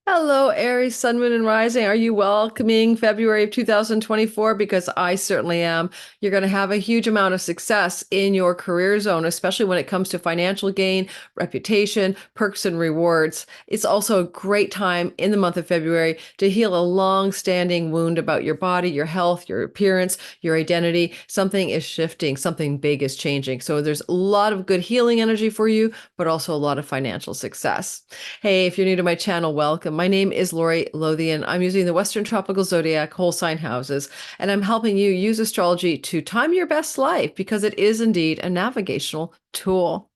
Hello, Aries, Sun, Moon, and Rising. Are you welcoming February of 2024? Because I certainly am. You're going to have a huge amount of success in your career zone, especially when it comes to financial gain, reputation, perks, and rewards. It's also a great time in the month of February to heal a long-standing wound about your body, your health, your appearance, your identity. Something is shifting, something big is changing. So there's a lot of good healing energy for you, but also a lot of financial success. Hey, if you're new to my channel, welcome. My name is Lori Lothian. I'm using the Western Tropical Zodiac whole sign houses, and I'm helping you use astrology to time your best life because it is indeed a navigational tool.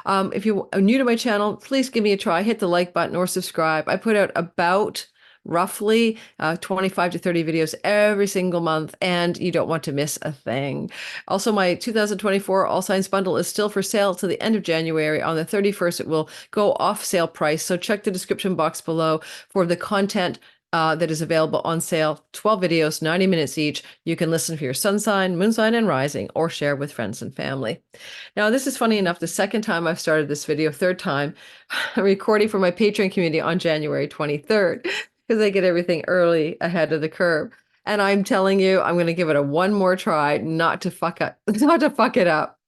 If you are new to my channel, please give me a try. Hit the like button or subscribe. I put out about roughly 25 to 30 videos every single month, and you don't want to miss a thing. Also, my 2024 All Signs Bundle is still for sale to the end of January. On the 31st, it will go off sale price. So check the description box below for the content that is available on sale. 12 videos, 90 minutes each. You can listen for your sun sign, moon sign, and rising, or share with friends and family. Now, this is funny enough, the second time I've started this video, third time, I'm recording for my Patreon community on January 23rd because I get everything early ahead of the curve. And I'm telling you, I'm going to give it a one more try, not to fuck up, not to fuck it up.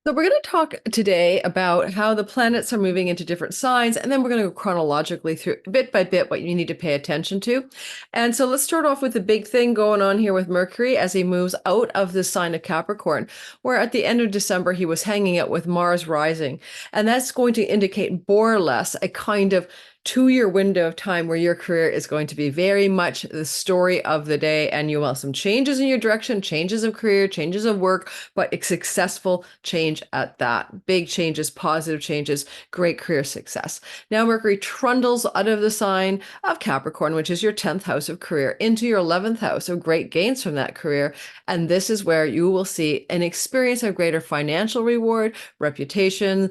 So we're going to talk today about how the planets are moving into different signs, and then we're going to go chronologically through bit by bit what you need to pay attention to. And so let's start off with the big thing going on here with Mercury as he moves out of the sign of Capricorn, where at the end of December he was hanging out with Mars rising. And that's going to indicate more or less a kind of 2-year window of time where your career is going to be very much the story of the day, and you will have some changes in your direction, changes of career, changes of work, but a successful change at that. Big changes, positive changes, great career success. Now Mercury trundles out of the sign of Capricorn, which is your 10th house of career, into your 11th house of great gains from that career. And this is where you will see an experience of greater financial reward, reputation,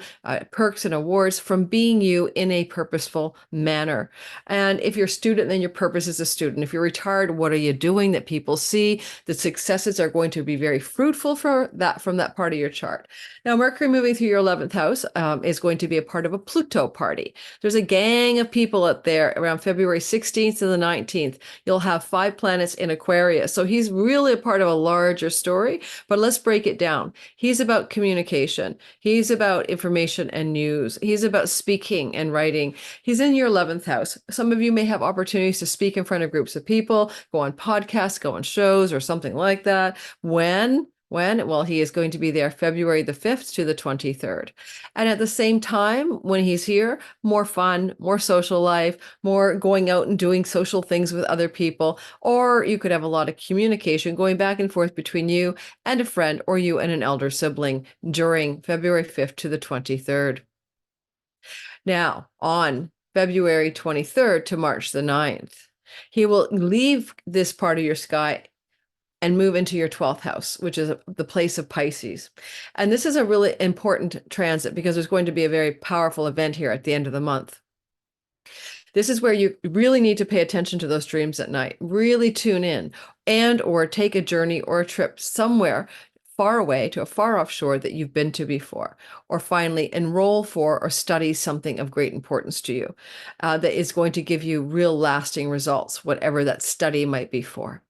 perks and awards from being you in a purposeful manner. And if you're a student, then your purpose is a student. If you're retired, what are you doing that people see? The successes are going to be very fruitful for that from that part of your chart. Now, Mercury moving through your 11th house is going to be a part of a Pluto party. There's a gang of people out there around February 16th to the 19th. You'll have 5 planets in Aquarius. So he's really a part of a larger story, but let's break it down. He's about communication. He's about information and news. He's about speaking and writing. He's in your 11th house. Some of you may have opportunities to speak in front of groups of people, go on podcasts, go on shows, or something like that. When? Well, he is going to be there February the 5th to the 23rd. And at the same time, when he's here, more fun, more social life, more going out and doing social things with other people, or you could have a lot of communication going back and forth between you and a friend or you and an elder sibling during February 5th to the 23rd. Now, on February 23rd to March the 9th, he will leave this part of your sky and move into your 12th house, which is the place of Pisces. And this is a really important transit because there's going to be a very powerful event here at the end of the month. This is where you really need to pay attention to those dreams at night, really tune in, and or take a journey or a trip somewhere far away to a far off shore that you've been to before, or finally enroll for or study something of great importance to you that is going to give you real lasting results, whatever that study might be for.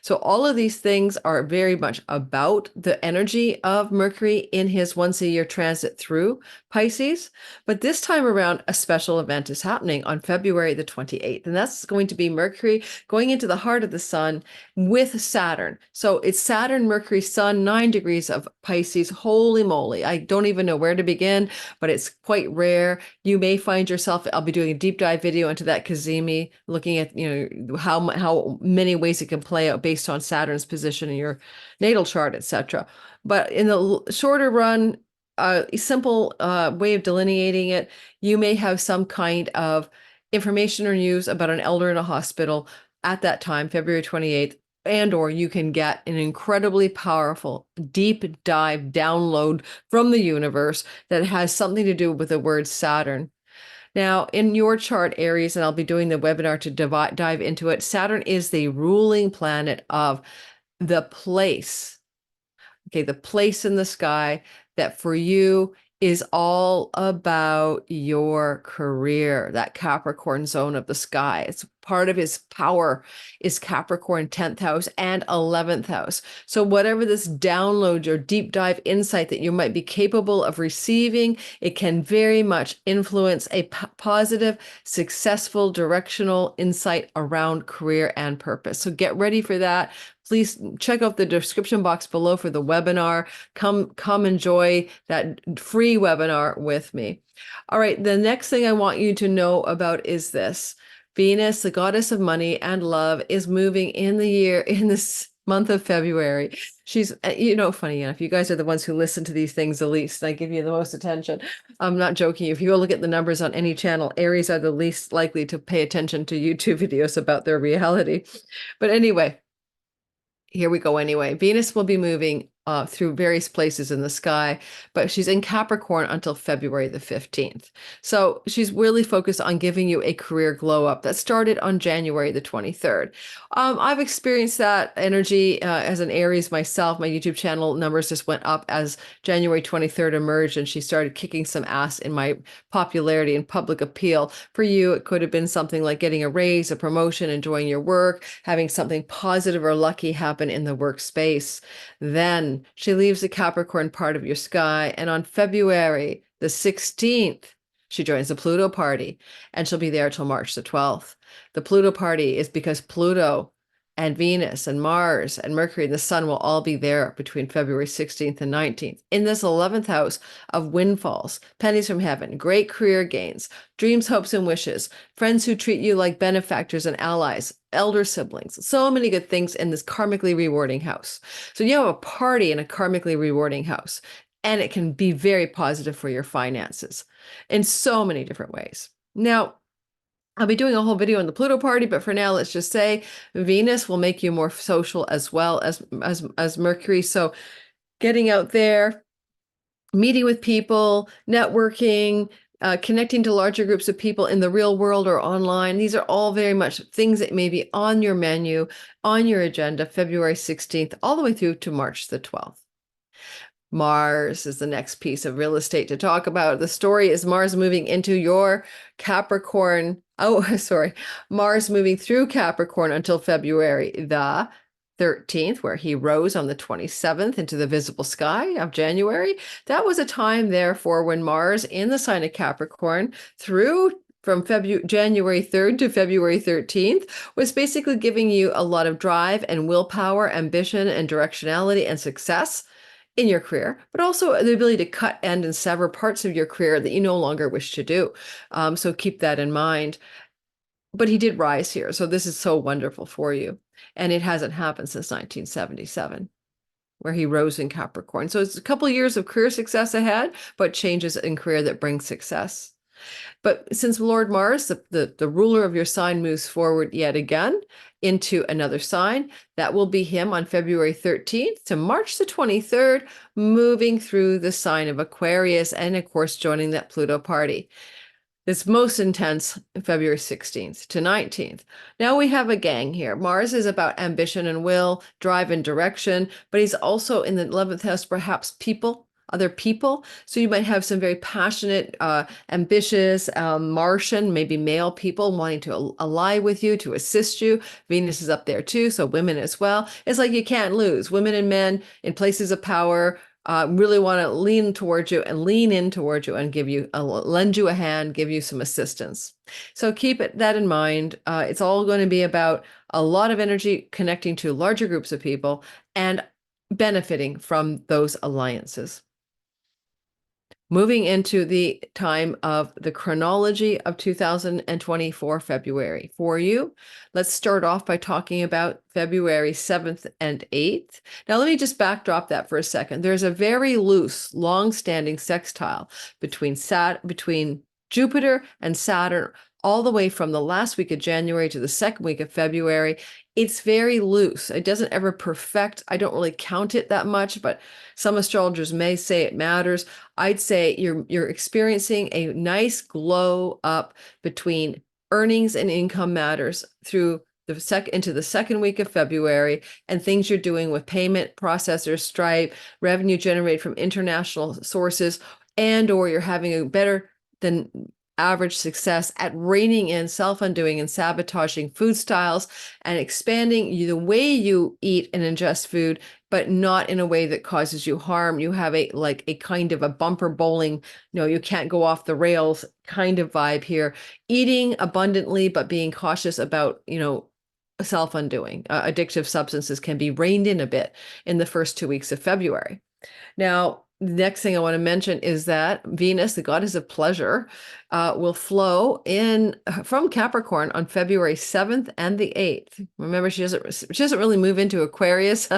So all of these things are very much about the energy of Mercury in his once-a-year transit through Pisces. But this time around, a special event is happening on February the 28th. And that's going to be Mercury going into the heart of the sun with Saturn. So it's Saturn, Mercury, Sun, 9 degrees of Pisces. Holy moly. I don't even know where to begin, but it's quite rare. You may find yourself, I'll be doing a deep dive video into that Kazemi, looking at, how many ways it can play out based on Saturn's position in your natal chart, etc. But in the shorter run, a simple way of delineating it, you may have some kind of information or news about an elder in a hospital at that time, February 28th, and or you can get an incredibly powerful deep dive download from the universe that has something to do with the word Saturn. Now, in your chart, Aries, and I'll be doing the webinar to dive into it, Saturn is the ruling planet of the place, okay, the place in the sky that for you is all about your career, that Capricorn zone of the sky. It's part of his power is Capricorn 10th house and 11th house. So whatever this download or deep dive insight that you might be capable of receiving, it can very much influence a positive, successful, directional insight around career and purpose. So get ready for that. Please check out the description box below for the webinar. Come enjoy that free webinar with me. All right, the next thing I want you to know about is this. Venus, the goddess of money and love, is moving in this month of February. She's, funny enough, you guys are the ones who listen to these things the least. I give you the most attention. I'm not joking. If you go look at the numbers on any channel, Aries are the least likely to pay attention to YouTube videos about their reality. But anyway, here we go anyway. Venus will be moving through various places in the sky, but she's in Capricorn until February the 15th. So she's really focused on giving you a career glow up that started on January the 23rd. I've experienced that energy as an Aries myself. My YouTube channel numbers just went up as January 23rd emerged and she started kicking some ass in my popularity and public appeal. For you, it could have been something like getting a raise, a promotion, enjoying your work, having something positive or lucky happen in the workspace. Then she leaves the Capricorn part of your sky, and on February the 16th, she joins the Pluto party, and she'll be there till March the 12th. The Pluto party is because Pluto and Venus and Mars and Mercury and the Sun will all be there between February 16th and 19th in this 11th house of windfalls, pennies from heaven, great career gains, dreams, hopes, and wishes, friends who treat you like benefactors and allies, elder siblings, so many good things in this karmically rewarding house. So you have a party in a karmically rewarding house, and it can be very positive for your finances in so many different ways. Now, I'll be doing a whole video on the Pluto party, but for now, let's just say Venus will make you more social as well as Mercury. So getting out there, meeting with people, networking, connecting to larger groups of people in the real world or online. These are all very much things that may be on your menu, on your agenda, February 16th, all the way through to March the 12th. Mars is the next piece of real estate to talk about. The story is Mars moving into your Capricorn. Oh, sorry. Mars moving through Capricorn until February the 13th, where he rose on the 27th into the visible sky of January. That was a time, therefore, when Mars in the sign of Capricorn from January 3rd to February 13th was basically giving you a lot of drive and willpower, ambition and directionality and success in your career, but also the ability to cut, end, and sever parts of your career that you no longer wish to do. So keep that in mind. But he did rise here. So this is so wonderful for you. And it hasn't happened since 1977, where he rose in Capricorn. So it's a couple of years of career success ahead, but changes in career that bring success. But since Lord Mars, the ruler of your sign, moves forward yet again into another sign, that will be him on February 13th to March the 23rd, moving through the sign of Aquarius and, of course, joining that Pluto party. It's most intense February 16th to 19th. Now we have a gang here. Mars is about ambition and will, drive and direction, but he's also in the 11th house, perhaps other people. So you might have some very passionate, ambitious, Martian, maybe male people wanting to ally with you, to assist you. Venus is up there too, so women as well. It's like you can't lose. Women and men in places of power really want to lean towards you and lean in towards you and lend you a hand, give you some assistance. So keep that in mind. It's all going to be about a lot of energy connecting to larger groups of people and benefiting from those alliances. Moving into the time of the chronology of 2024 February. For you, let's start off by talking about February 7th and 8th. Now, let me just backdrop that for a second. There's a very loose, long-standing sextile between Jupiter and Saturn all the way from the last week of January to the second week of February. It's very loose. It doesn't ever perfect. I don't really count it that much, but some astrologers may say it matters. I'd say you're experiencing a nice glow up between earnings and income matters through into the second week of February, and things you're doing with payment processors, Stripe, revenue generated from international sources, and or you're having a better than average success at reining in, self-undoing, and sabotaging food styles and expanding the way you eat and ingest food, but not in a way that causes you harm. You have a kind of a bumper bowling, you can't go off the rails kind of vibe here. Eating abundantly, but being cautious about, self-undoing. Addictive substances can be reined in a bit in the first 2 weeks of February. Now, the next thing I want to mention is that Venus, the goddess of pleasure, will flow in from Capricorn on February 7th and the 8th. Remember, she doesn't really move into Aquarius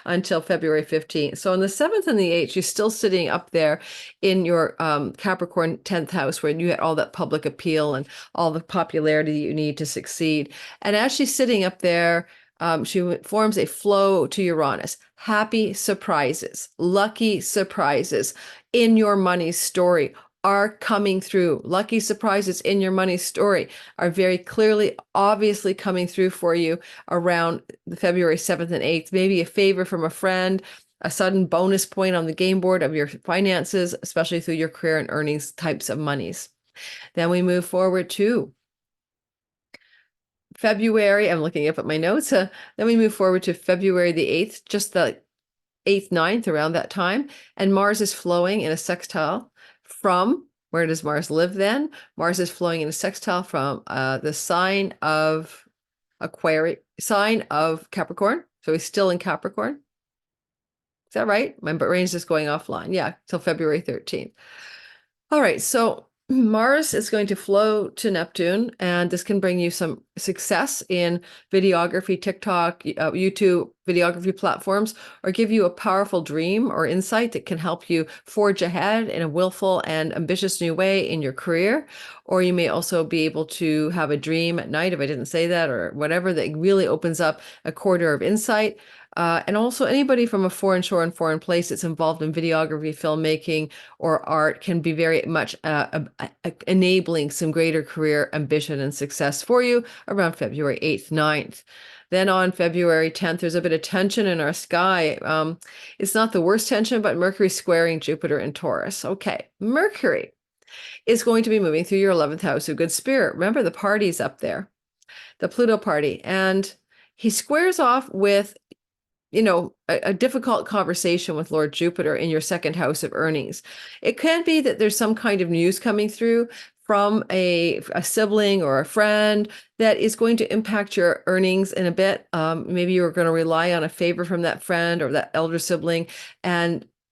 until February 15th. So on the 7th and the 8th, she's still sitting up there in your Capricorn 10th house, where you get all that public appeal and all the popularity you need to succeed. And as she's sitting up there, she forms a flow to Uranus. Happy surprises, lucky surprises in your money story are coming through. Lucky surprises in your money story are very clearly, obviously coming through for you around the February 7th and 8th. Maybe a favor from a friend, a sudden bonus point on the game board of your finances, especially through your career and earnings types of monies. Then we move forward to February, I'm looking up at my notes. Then we move forward to February the 8th, just the 8th, 9th, around that time. And Mars is flowing in a sextile from, where does Mars live then? Mars is flowing in a sextile from the sign of sign of Capricorn. So he's still in Capricorn. Is that right? My brain's just going offline. Yeah, till February 13th. All right, so Mars is going to flow to Neptune, and this can bring you some success in videography, TikTok, YouTube, videography platforms, or give you a powerful dream or insight that can help you forge ahead in a willful and ambitious new way in your career. Or you may also be able to have a dream at night, if I didn't say that, or whatever, that really opens up a corridor of insight. And also anybody from a foreign shore and foreign place that's involved in videography, filmmaking, or art can be very much enabling some greater career ambition and success for you around February 8th, 9th. Then on February 10th, there's a bit of tension in our sky. It's not the worst tension, but Mercury squaring Jupiter in Taurus. Okay, Mercury is going to be moving through your 11th house of good spirit. Remember, the party's up there, the Pluto party. And he squares off with a difficult conversation with Lord Jupiter in your second house of earnings. It can be that there's some kind of news coming through from a sibling or a friend that is going to impact your earnings in a bit. Maybe you're going to rely on a favor from that friend or that elder sibling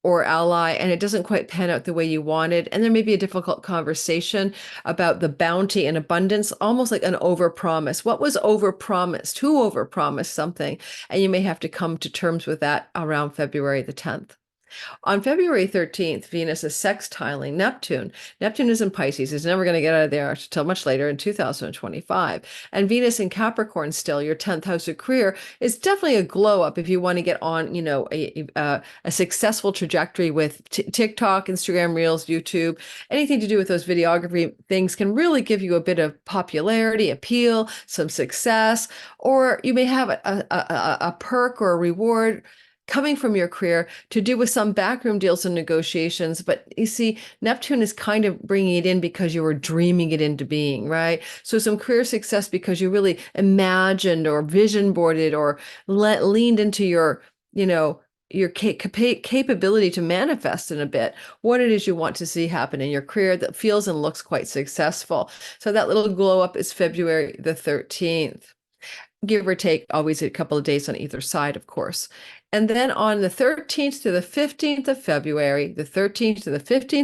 or ally, and it doesn't quite pan out the way you wanted. And there may be a difficult conversation about the bounty and abundance, almost like an overpromise. What was overpromised? Who overpromised something? And you may have to come to terms with that around February the 10th. On February 13th, Venus is sextiling Neptune. Neptune is in Pisces. It's never going to get out of there until much later in 2025. And Venus in Capricorn still, your 10th house of career, is definitely a glow up if you want to get on, a successful trajectory with TikTok, Instagram Reels, YouTube. Anything to do with those videography things can really give you a bit of popularity, appeal, some success, or you may have a perk or a reward coming from your career to do with some backroom deals and negotiations. But you see, Neptune is kind of bringing it in because you were dreaming it into being, right? So some career success because you really imagined or vision boarded or leaned into your capability to manifest in a bit what it is you want to see happen in your career that feels and looks quite successful. So that little glow up is February the 13th. Give or take, always a couple of days on either side, of course. And then on the 13th to the 15th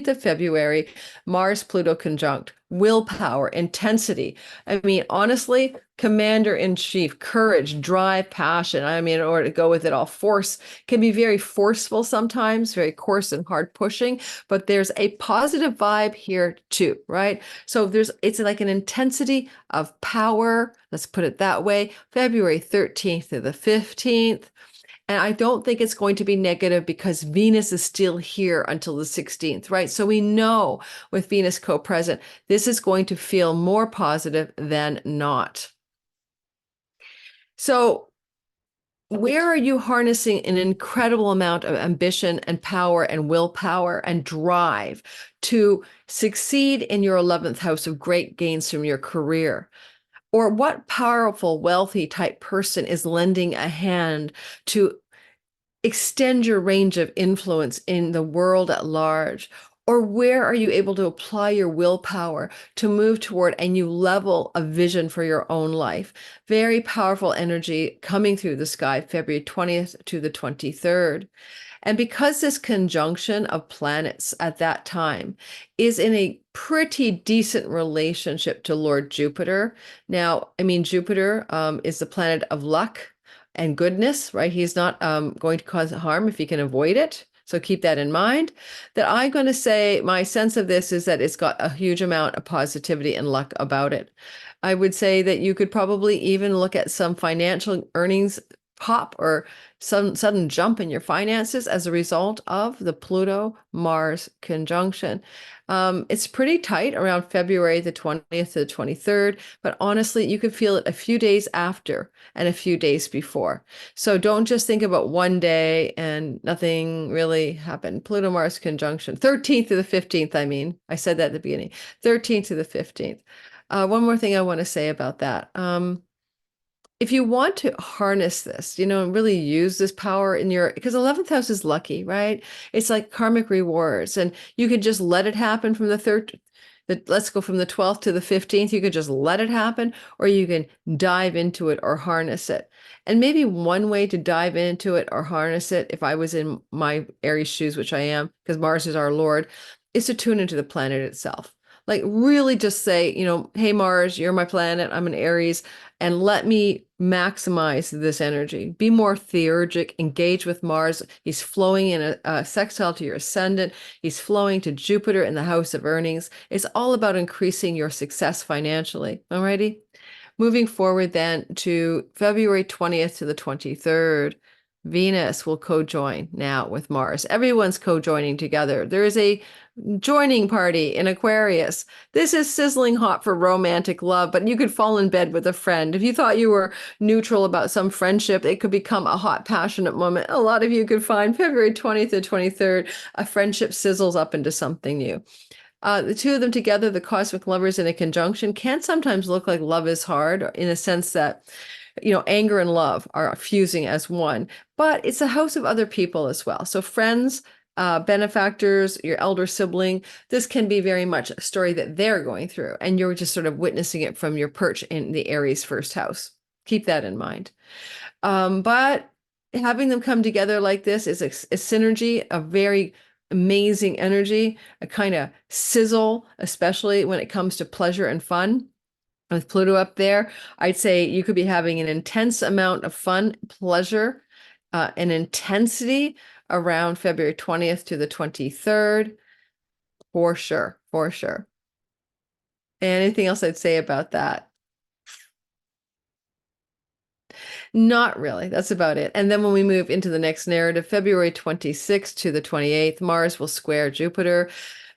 of February, Mars-Pluto conjunct, willpower, intensity. I mean, honestly, commander-in-chief, courage, drive, passion. I mean, in order to go with it all, force can be very forceful sometimes, very coarse and hard pushing, but there's a positive vibe here too, right? So it's like an intensity of power, let's put it that way, February 13th to the 15th. And I don't think it's going to be negative because Venus is still here until the 16th, right? So we know with Venus co-present, this is going to feel more positive than not. So where are you harnessing an incredible amount of ambition and power and willpower and drive to succeed in your 11th house of great gains from your career? Or what powerful, wealthy type person is lending a hand to extend your range of influence in the world at large? Or where are you able to apply your willpower to move toward a new level of vision for your own life? Very powerful energy coming through the sky, February 20th to the 23rd. And because this conjunction of planets at that time is in a pretty decent relationship to Lord Jupiter. Now, I mean, Jupiter is the planet of luck and goodness, right? He's not going to cause harm if you can avoid it. So keep that in mind. That I'm going to say my sense of this is that it's got a huge amount of positivity and luck about it. I would say that you could probably even look at some financial earnings pop or some sudden jump in your finances as a result of the Pluto-Mars conjunction. It's pretty tight around February the 20th to the 23rd, but honestly, you could feel it a few days after and a few days before. So don't just think about one day and nothing really happened. Pluto-Mars conjunction, 13th to the 15th, I mean. I said that at the beginning, 13th to the 15th. One more thing I want to say about that. If you want to harness this, and really use this power in because 11th house is lucky, right? It's like karmic rewards, and you could just let it happen from let's go from the 12th to the 15th. You could just let it happen, or you can dive into it or harness it. And maybe one way to dive into it or harness it, if I was in my Aries shoes, which I am, because Mars is our Lord, is to tune into the planet itself. Like really just say, hey, Mars, you're my planet. I'm an Aries, and let me maximize this energy. Be more theurgic, engage with Mars. He's flowing in a sextile to your ascendant. He's flowing to Jupiter in the house of earnings. It's all about increasing your success financially. Alrighty. Moving forward then to February 20th to the 23rd. Venus will co-join now with Mars. Everyone's co-joining together. There is a joining party in Aquarius. This is sizzling hot for romantic love, but you could fall in bed with a friend. If you thought you were neutral about some friendship, it could become a hot, passionate moment. A lot of you could find February 20th to 23rd, a friendship sizzles up into something new. The two of them together, the cosmic lovers in a conjunction, can sometimes look like love is hard in a sense that anger and love are fusing as one, but it's a house of other people as well. So friends, benefactors, your elder sibling, this can be very much a story that they're going through, and you're just sort of witnessing it from your perch in the Aries first house. Keep that in mind. But having them come together like this is a synergy, a very amazing energy, a kind of sizzle, especially when it comes to pleasure and fun. With Pluto up there, I'd say you could be having an intense amount of fun, pleasure, and intensity around February 20th to the 23rd, for sure, for sure. Anything else I'd say about that? Not really. That's about it. And then when we move into the next narrative, February 26th to the 28th, Mars will square Jupiter.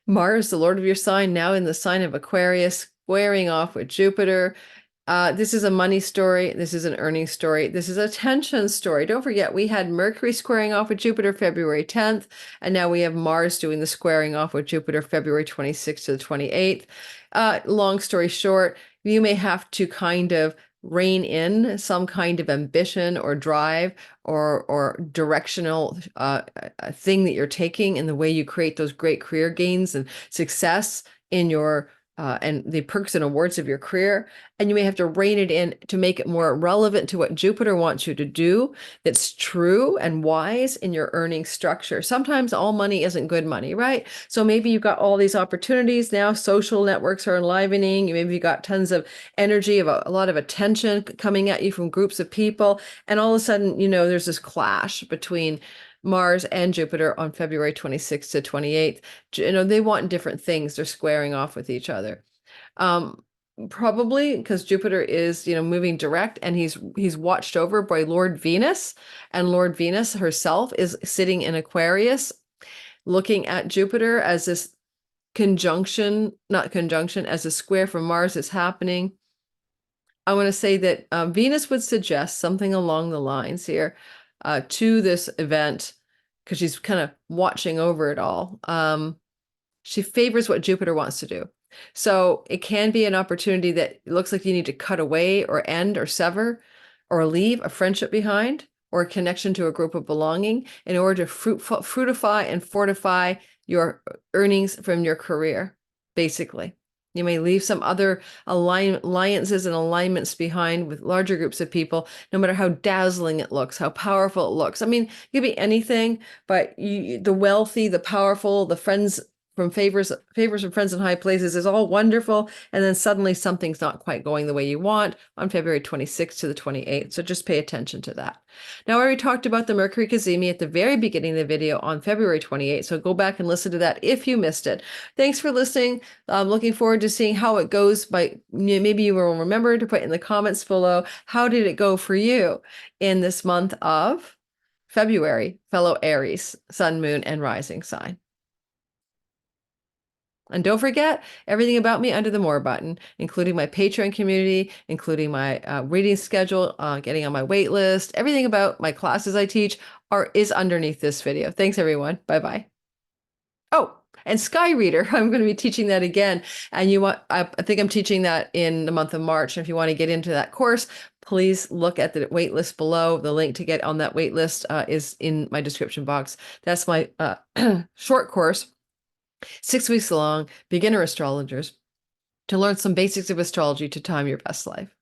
Mars, the Lord of your sign, now in the sign of Aquarius, squaring off with Jupiter. This is a money story. This is an earnings story. This is a tension story. Don't forget, we had Mercury squaring off with Jupiter February 10th, and now we have Mars doing the squaring off with Jupiter February 26th to the 28th. Long story short, you may have to kind of rein in some kind of ambition or drive or directional thing that you're taking in the way you create those great career gains and success in your and the perks and awards of your career. And you may have to rein it in to make it more relevant to what Jupiter wants you to do that's true and wise in your earning structure. Sometimes all money isn't good money, right? So maybe you've got all these opportunities now, social networks are enlivening. Maybe you got tons of energy, of a lot of attention coming at you from groups of people. And all of a sudden, there's this clash between Mars and Jupiter on February 26th to 28th. They want different things. They're squaring off with each other. Probably because Jupiter is, moving direct, and he's watched over by Lord Venus, and Lord Venus herself is sitting in Aquarius, looking at Jupiter as this conjunction, not conjunction, as a square from Mars is happening. I want to say that Venus would suggest something along the lines here to this event because she's kind of watching over it all. She favors what Jupiter wants to do. So it can be an opportunity that looks like you need to cut away or end or sever or leave a friendship behind or a connection to a group of belonging in order to fruitify and fortify your earnings from your career, basically. You may leave some other alliances and alignments behind with larger groups of people, no matter how dazzling it looks, how powerful it looks. I mean, it could be anything, but the wealthy, the powerful, the friends from favors from friends in high places is all wonderful. And then suddenly something's not quite going the way you want on February 26th to the 28th. So just pay attention to that. Now, I already talked about the Mercury cazimi at the very beginning of the video on February 28th. So go back and listen to that if you missed it. Thanks for listening. I'm looking forward to seeing how it goes. Maybe you will remember to put in the comments below, how did it go for you in this month of February, fellow Aries, sun, moon, and rising sign. And don't forget everything about me under the More button, including my Patreon community, including my reading schedule, getting on my wait list. Everything about my classes I teach is underneath this video. Thanks, everyone. Bye-bye. Oh, and Sky Reader, I'm going to be teaching that again. And I think I'm teaching that in the month of March. And if you want to get into that course, please look at the wait list below. The link to get on that wait list is in my description box. That's my short course. 6 weeks long, beginner astrologers, to learn some basics of astrology to time your best life.